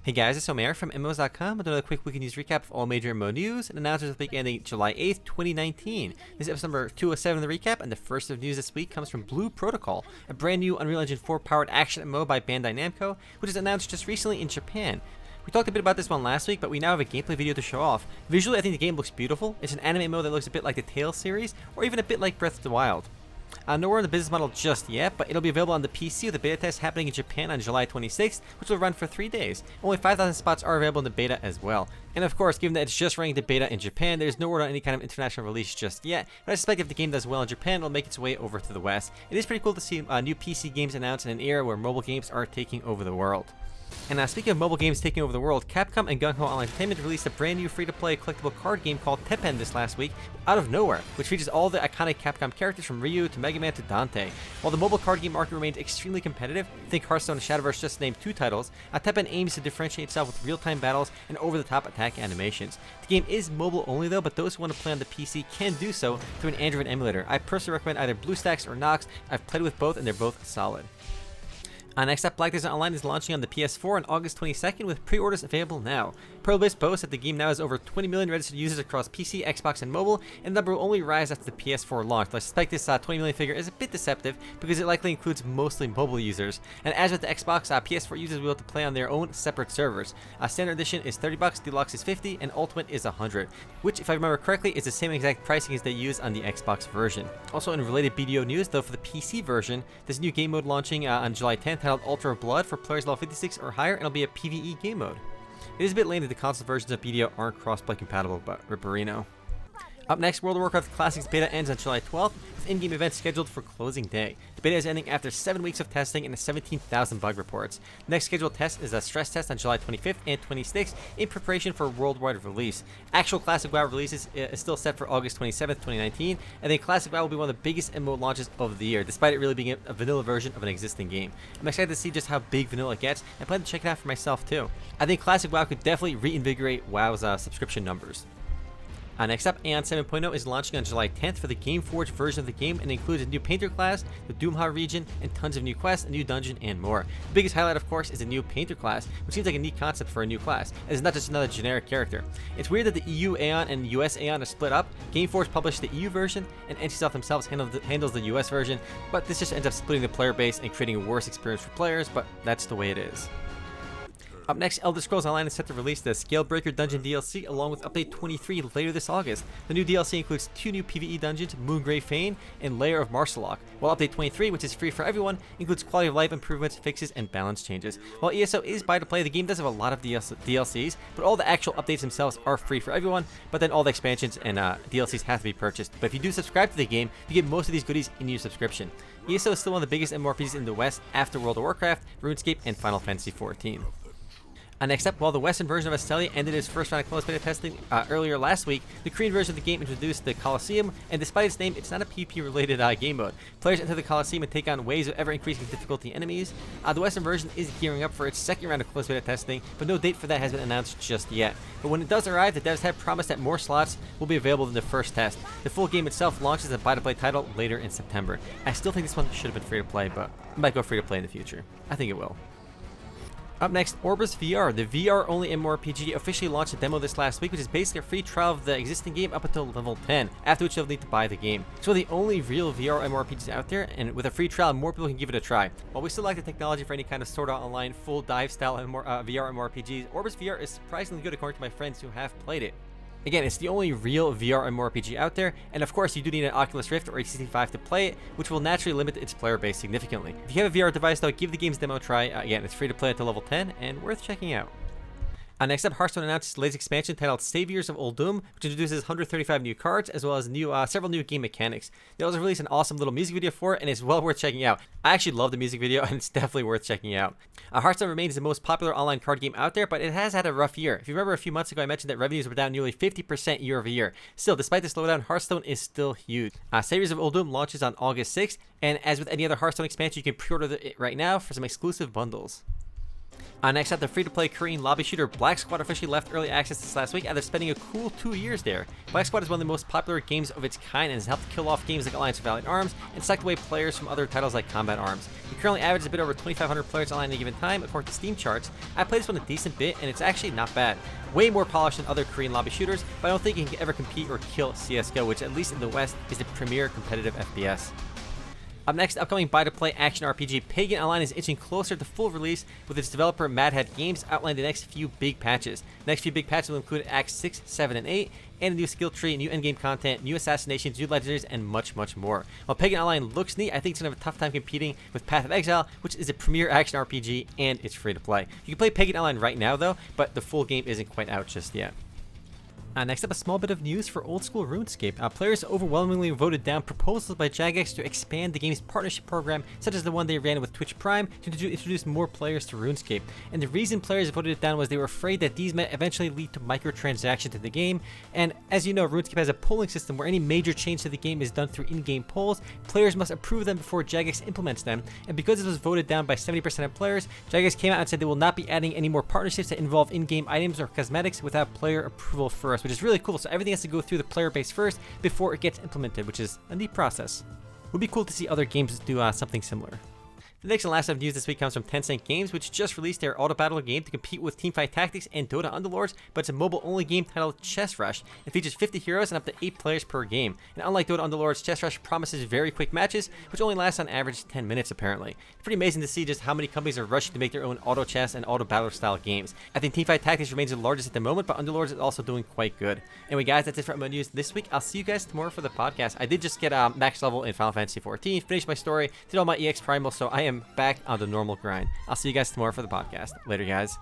Hey guys, it's Omer from MMOs.com with another quick weekly news recap of all major MMO news and announcements of the week ending July 8th, 2019. This is episode number 207 of the recap, and the first of news this week comes from Blue Protocol, a brand new Unreal Engine 4 powered action MMO by Bandai Namco, which was announced just recently in Japan. We talked a bit about this one last week, but we now have a gameplay video to show off. Visually, I think the game looks beautiful. It's an anime MMO that looks a bit like the Tales series, or even a bit like Breath of the Wild. Nowhere on the business model just yet, but it'll be available on the PC with the beta test happening in Japan on July 26th, which will run for 3 days. Only 5,000 spots are available in the beta as well. And of course, given that it's just running the beta in Japan, there's no word on any kind of international release just yet, but I suspect if the game does well in Japan, it'll make its way over to the West. It is pretty cool to see new PC games announced in an era where mobile games are taking over the world. And speaking of mobile games taking over the world, Capcom and Gung Ho Online Entertainment released a brand new free-to-play collectible card game called Teppen this last week, out of nowhere, which features all the iconic Capcom characters from Ryu to Mega Man to Dante. While the mobile card game market remains extremely competitive, think Hearthstone and Shadowverse just named 2 titles, Teppen aims to differentiate itself with real-time battles and over-the-top attack animations. The game is mobile only though, but those who want to play on the PC can do so through an Android emulator. I personally recommend either BlueStacks or Nox. I've played with both and they're both solid. Next up, Blacksquad Online is launching on the PS4 on August 22nd with pre-orders available now. ProBliss boasts that the game now has over 20 million registered users across PC, Xbox, and mobile, and the number will only rise after the PS4 launch. Though I suspect this 20 million figure is a bit deceptive because it likely includes mostly mobile users. And as with the Xbox, PS4 users will be able to play on their own separate servers. Standard Edition is $30, Deluxe is $50, and Ultimate is $100, which, if I remember correctly, is the same exact pricing as they use on the Xbox version. Also, in related BDO news, though, for the PC version, there's a new game mode launching on July 10th titled Ultra Blood for players level 56 or higher, and it'll be a PvE game mode. It is a bit lame that the console versions of BDO aren't crossplay compatible, but Ripperino. Up next, World of Warcraft Classics beta ends on July 12th, with in-game events scheduled for closing day. The beta is ending after 7 weeks of testing and 17,000 bug reports. The next scheduled test is a stress test on July 25th and 26th in preparation for worldwide release. Actual Classic WoW releases is still set for August 27th, 2019, and then Classic WoW will be one of the biggest MMO launches of the year, despite it really being a vanilla version of an existing game. I'm excited to see just how big vanilla gets, and plan to check it out for myself too. I think Classic WoW could definitely reinvigorate WoW's subscription numbers. Next up, Aion 7.0 is launching on July 10th for the Gameforge version of the game and includes a new Painter class, the Doomha region, and tons of new quests, a new dungeon, and more. The biggest highlight, of course, is the new Painter class, which seems like a neat concept for a new class, and it's not just another generic character. It's weird that the EU Aion and US Aion are split up. Gameforge published the EU version, and NCSoft themselves handles the US version, but this just ends up splitting the player base and creating a worse experience for players, but that's the way it is. Up next, Elder Scrolls Online is set to release the Scalebreaker Dungeon DLC along with Update 23 later this August. The new DLC includes 2 new PvE dungeons, Moongrave Fane and Lair of Marsalok, while Update 23, which is free for everyone, includes quality of life improvements, fixes, and balance changes. While ESO is buy to play, the game does have a lot of DLCs, but all the actual updates themselves are free for everyone, but then all the expansions and DLCs have to be purchased. But if you do subscribe to the game, you get most of these goodies in your subscription. ESO is still one of the biggest MMORPGs in the West after World of Warcraft, RuneScape, and Final Fantasy XIV. Next up, while the Western version of Astellia ended its first round of closed beta testing earlier last week, the Korean version of the game introduced the Colosseum, and despite its name, it's not a PvP-related game mode. Players enter the Colosseum and take on waves of ever-increasing difficulty enemies. The Western version is gearing up for its second round of closed beta testing, but no date for that has been announced just yet. But when it does arrive, the devs have promised that more slots will be available than the first test. The full game itself launches as a buy-to-play title later in September. I still think this one should have been free-to-play, but it might go free-to-play in the future. I think it will. Up next, OrbusVR, the VR-only MMORPG, officially launched a demo this last week, which is basically a free trial of the existing game up until level 10, after which you'll need to buy the game. It's one of the only real VR MMORPGs out there, and with a free trial, more people can give it a try. While we still like the technology for any kind of Sword Art Online full dive-style VR MMORPGs, OrbusVR is surprisingly good according to my friends who have played it. Again, it's the only real VR MMORPG out there, and of course you do need an Oculus Rift or HTC Vive to play it, which will naturally limit its player base significantly. If you have a VR device though, give the game's demo a try. Again, it's free to play until level 10, and worth checking out. Next up, Hearthstone announced its latest expansion titled Saviors of Uldum, which introduces 135 new cards, as well as several new game mechanics. They also released an awesome little music video for it, and it's well worth checking out. I actually love the music video, and it's definitely worth checking out. Hearthstone remains the most popular online card game out there, but it has had a rough year. If you remember a few months ago, I mentioned that revenues were down nearly 50% year over year. Still, despite the slowdown, Hearthstone is still huge. Saviors of Uldum launches on August 6th, and as with any other Hearthstone expansion, you can pre-order it right now for some exclusive bundles. Next up, the free-to-play Korean lobby shooter Blacksquad officially left early access this last week after spending a cool 2 years there. Blacksquad is one of the most popular games of its kind and has helped kill off games like Alliance of Valiant Arms and sucked away players from other titles like Combat Arms. It currently averages a bit over 2,500 players online at a given time, according to Steam charts. I played this one a decent bit, and it's actually not bad. Way more polished than other Korean lobby shooters, but I don't think it can ever compete or kill CSGO, which at least in the West is the premier competitive FPS. Up next, upcoming buy-to-play action RPG Pagan Online is inching closer to full release, with its developer Mad Hat Games outlining the next few big patches. The next few big patches will include Acts 6, 7, and 8, and a new skill tree, new endgame content, new assassinations, new legendaries, and much, much more. While Pagan Online looks neat, I think it's going to have a tough time competing with Path of Exile, which is a premier action RPG, and it's free to play. You can play Pagan Online right now, though, but the full game isn't quite out just yet. Next up, a small bit of news for old school RuneScape. Players overwhelmingly voted down proposals by Jagex to expand the game's partnership program, such as the one they ran with Twitch Prime, to introduce more players to RuneScape. And the reason players voted it down was they were afraid that these might eventually lead to microtransactions in the game. And as you know, RuneScape has a polling system where any major change to the game is done through in-game polls. Players must approve them before Jagex implements them. And because this was voted down by 70% of players, Jagex came out and said they will not be adding any more partnerships that involve in-game items or cosmetics without player approval first, which is really cool. So everything has to go through the player base first before it gets implemented, which is a neat process. It would be cool to see other games do something similar. The next and last of news this week comes from Tencent Games, which just released their auto battle game to compete with Teamfight Tactics and Dota Underlords, but it's a mobile-only game titled Chess Rush. It features 50 heroes and up to 8 players per game. And unlike Dota Underlords, Chess Rush promises very quick matches, which only last on average 10 minutes apparently. It's pretty amazing to see just how many companies are rushing to make their own auto chess and auto battle style games. I think Teamfight Tactics remains the largest at the moment, but Underlords is also doing quite good. Anyway guys, that's it for MMO news this week. I'll see you guys tomorrow for the podcast. I did just get max level in Final Fantasy XIV, finished my story, did all my EX Primal, so I am back on the normal grind. I'll see you guys tomorrow for the podcast. Later, guys.